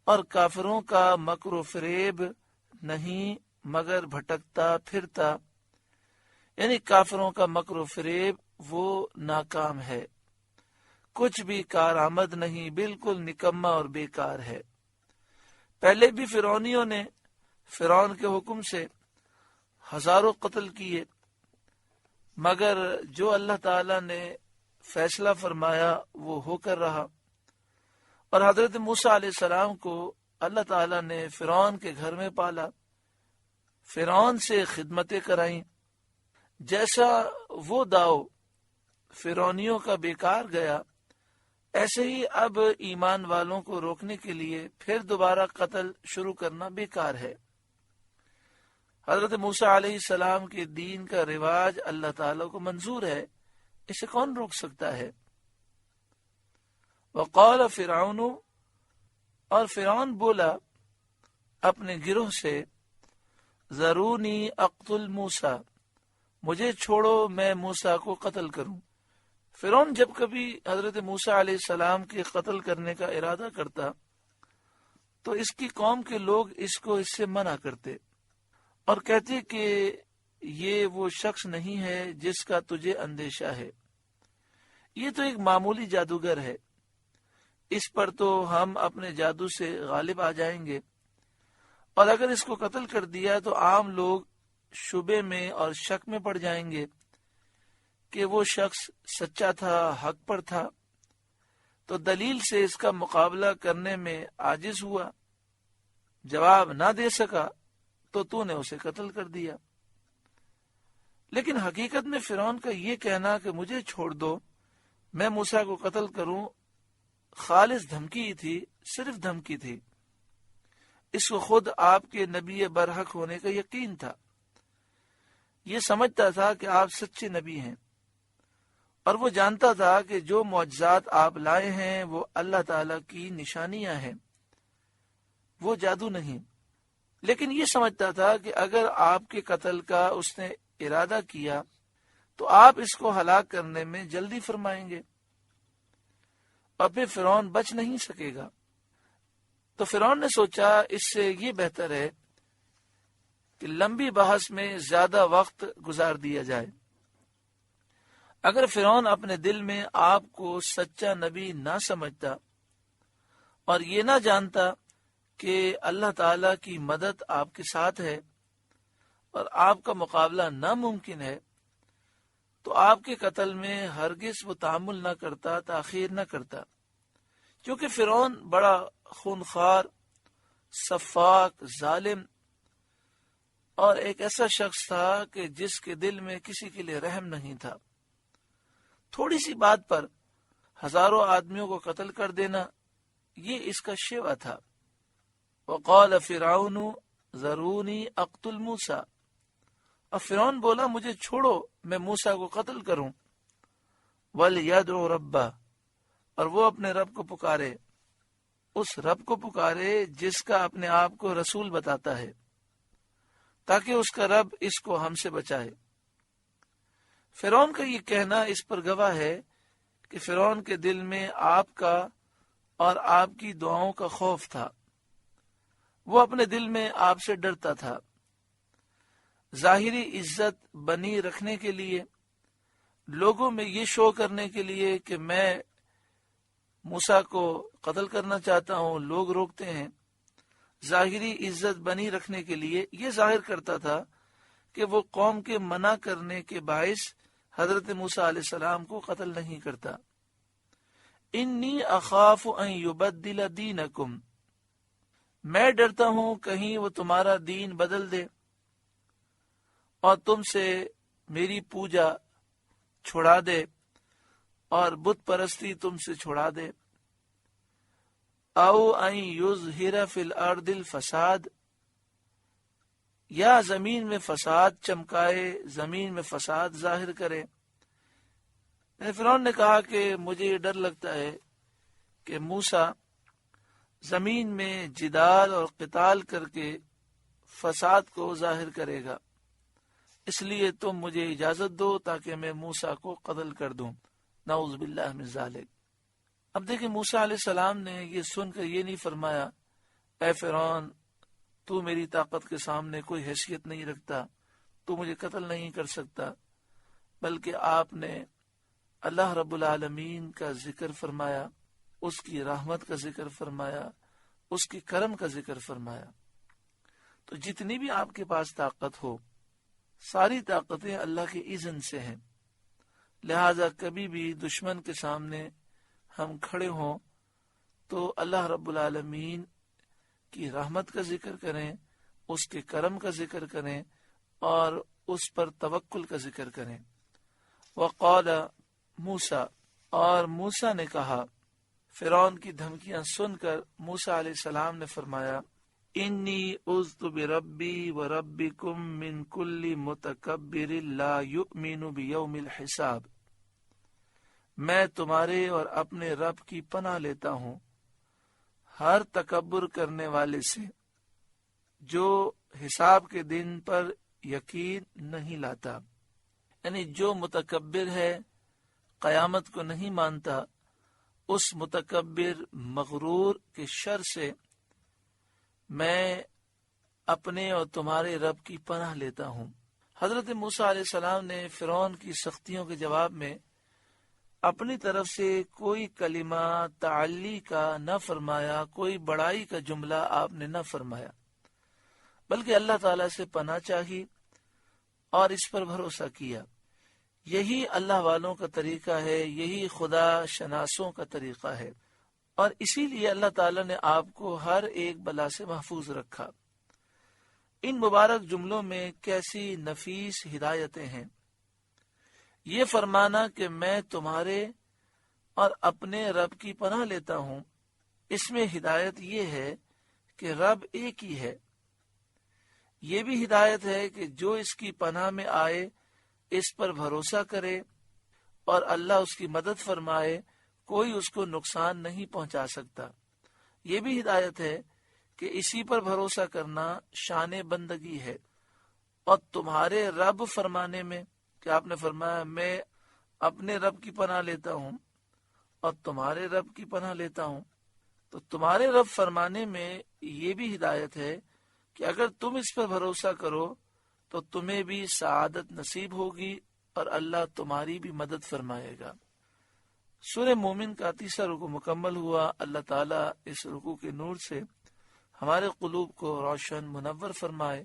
اور کافروں کا مکر و فریب نہیں مگر بھٹکتا پھرتا، یعنی کافروں کا مکر و فریب وہ ناکام ہے، کچھ بھی کارآمد نہیں، بالکل نکما اور بیکار ہے۔ پہلے بھی فرعونیوں نے فرعون کے حکم سے ہزاروں قتل کیے، مگر جو اللہ تعالی نے فیصلہ فرمایا وہ ہو کر رہا۔ اور حضرت موسیٰ علیہ السلام کو اللہ تعالی نے فرعون کے گھر میں پالا، فرعون سے خدمتیں کرائیں۔ جیسا وہ داؤ فرعونیوں کا بیکار گیا، ایسے ہی اب ایمان والوں کو روکنے کے لیے پھر دوبارہ قتل شروع کرنا بیکار ہے۔ حضرت موسیٰ علیہ السلام کے دین کا رواج اللہ تعالیٰ کو منظور ہے، اسے کون روک سکتا ہے؟ وقال فرعون، اور فرعون بولا اپنے گروہ سے، ذرونی اقتل موسیٰ، مجھے چھوڑو میں موسیٰ کو قتل کروں۔ فرعون جب کبھی حضرت موسیٰ علیہ السلام کے قتل کرنے کا ارادہ کرتا تو اس کی قوم کے لوگ اس سے منع کرتے اور کہتے کہ یہ وہ شخص نہیں ہے جس کا تجھے اندیشہ ہے، یہ تو ایک معمولی جادوگر ہے، اس پر تو ہم اپنے جادو سے غالب آ جائیں گے، اور اگر اس کو قتل کر دیا تو عام لوگ شبے میں اور شک میں پڑ جائیں گے کہ وہ شخص سچا تھا، حق پر تھا، تو دلیل سے اس کا مقابلہ کرنے میں عاجز ہوا، جواب نہ دے سکا تو نے اسے قتل کر دیا۔ لیکن حقیقت میں فرعون کا یہ کہنا کہ مجھے چھوڑ دو میں موسیٰ کو قتل کروں خالص دھمکی تھی، صرف دھمکی تھی۔ اس کو خود آپ کے نبی برحق ہونے کا یقین تھا، یہ سمجھتا تھا کہ آپ سچے نبی ہیں، اور وہ جانتا تھا کہ جو معجزات آپ لائے ہیں وہ اللہ تعالی کی نشانیاں ہیں، وہ جادو نہیں۔ لیکن یہ سمجھتا تھا کہ اگر آپ کے قتل کا اس نے ارادہ کیا تو آپ اس کو ہلاک کرنے میں جلدی فرمائیں گے اور پھر فرعون بچ نہیں سکے گا۔ تو فرعون نے سوچا اس سے یہ بہتر ہے کہ لمبی بحث میں زیادہ وقت گزار دیا جائے۔ اگر فرعون اپنے دل میں آپ کو سچا نبی نہ سمجھتا اور یہ نہ جانتا کہ اللہ تعالی کی مدد آپ کے ساتھ ہے اور آپ کا مقابلہ ناممکن ہے، تو آپ کے قتل میں ہرگز وہ تعامل نہ کرتا، تاخیر نہ کرتا، کیونکہ فرعون بڑا خونخوار، سفاک، ظالم اور ایک ایسا شخص تھا کہ جس کے دل میں کسی کے لیے رحم نہیں تھا۔ تھوڑی سی بات پر ہزاروں آدمیوں کو قتل کر دینا، یہ اس کا شیوا تھا۔ وقال فرعون ذرونی اقتل موسیٰ، اور فرعون بولا مجھے چھوڑو میں موسیٰ کو قتل کروں۔ وَلْيَدْعُ رَبَّهُ، اور وہ اپنے رب کو پکارے، اس رب کو پکارے جس کا اپنے آپ کو رسول بتاتا ہے، تاکہ اس کا رب اس کو ہم سے بچائے۔ فرعون کا یہ کہنا اس پر گواہ ہے کہ فرعون کے دل میں آپ کا اور آپ کی دعاؤں کا خوف تھا، وہ اپنے دل میں آپ سے ڈرتا تھا۔ ظاہری عزت بنی رکھنے کے لیے، لوگوں میں یہ شو کرنے کے لیے کہ میں موسیٰ کو قتل کرنا چاہتا ہوں، لوگ روکتے ہیں، ظاہری عزت بنی رکھنے کے لیے یہ ظاہر کرتا تھا کہ وہ قوم کے منع کرنے کے باعث حضرت موسیٰ علیہ السلام کو قتل نہیں کرتا۔ انی اخاف ان یبدل دینکم، میں ڈرتا ہوں کہیں وہ تمہارا دین بدل دے اور تم سے میری پوجا چھڑا دے اور بت پرستی تم سے چھڑا دے۔ او ان یظہر فی الارض الفساد، یا زمین میں فساد چمکائے، زمین میں فساد ظاہر کرے۔ فرعون نے کہا کہ مجھے یہ ڈر لگتا ہے کہ موسیٰ زمین میں جدال اور قتال کر کے فساد کو ظاہر کرے گا، اس لیے تم مجھے اجازت دو تاکہ میں موسیٰ کو قتل کر دوں۔ نعوذ باللہ من ذالک۔ اب دیکھیں موسیٰ علیہ السلام نے یہ سن کر یہ نہیں فرمایا اے فرعون تو میری طاقت کے سامنے کوئی حیثیت نہیں رکھتا، تو مجھے قتل نہیں کر سکتا، بلکہ آپ نے اللہ رب العالمین کا ذکر فرمایا، اس کی رحمت کا ذکر فرمایا، اس کی کرم کا ذکر فرمایا۔ تو جتنی بھی آپ کے پاس طاقت ہو، ساری طاقتیں اللہ کے اذن سے ہیں، لہذا کبھی بھی دشمن کے سامنے ہم کھڑے ہوں تو اللہ رب العالمین کی رحمت کا ذکر کریں، اس کے کرم کا ذکر کریں اور اس پر توکل کا ذکر کریں۔ وقال موسیٰ، اور موسیٰ نے کہا، فرعون کی دھمکیاں سن کر موسیٰ علیہ السلام نے فرمایا، انی عذت بربی وربکم من کل متکبر لا یؤمن بیوم الحساب، میں تمہارے اور اپنے رب کی پناہ لیتا ہوں ہر تکبر کرنے والے سے جو حساب کے دن پر یقین نہیں لاتا، یعنی جو متکبر ہے، قیامت کو نہیں مانتا، اس متکبر مغرور کے شر سے میں اپنے اور تمہارے رب کی پناہ لیتا ہوں۔ حضرت موسیٰ علیہ السلام نے فرعون کی سختیوں کے جواب میں اپنی طرف سے کوئی کلمہ تعلی کا نہ فرمایا، کوئی بڑائی کا جملہ آپ نے نہ فرمایا، بلکہ اللہ تعالیٰ سے پناہ چاہی اور اس پر بھروسہ کیا۔ یہی اللہ والوں کا طریقہ ہے، یہی خدا شناسوں کا طریقہ ہے، اور اسی لیے اللہ تعالیٰ نے آپ کو ہر ایک بلا سے محفوظ رکھا۔ ان مبارک جملوں میں کیسی نفیس ہدایتیں ہیں۔ یہ فرمانا کہ میں تمہارے اور اپنے رب کی پناہ لیتا ہوں، اس میں ہدایت یہ ہے کہ رب ایک ہی ہے۔ یہ بھی ہدایت ہے کہ جو اس کی پناہ میں آئے اس پر بھروسہ کرے اور اللہ اس کی مدد فرمائے، کوئی اس کو نقصان نہیں پہنچا سکتا۔ یہ بھی ہدایت ہے کہ اسی پر بھروسہ کرنا شان بندگی ہے۔ اور تمہارے رب فرمانے میں کہ آپ نے فرمایا میں اپنے رب کی پناہ لیتا ہوں اور تمہارے رب کی پناہ لیتا ہوں، تو تمہارے رب فرمانے میں یہ بھی ہدایت ہے کہ اگر تم اس پر بھروسہ کرو تو تمہیں بھی سعادت نصیب ہوگی اور اللہ تمہاری بھی مدد فرمائے گا۔ سورہ مومن کا 3واں رکوع مکمل ہوا۔ اللہ تعالیٰ اس رکوع کے نور سے ہمارے قلوب کو روشن منور فرمائے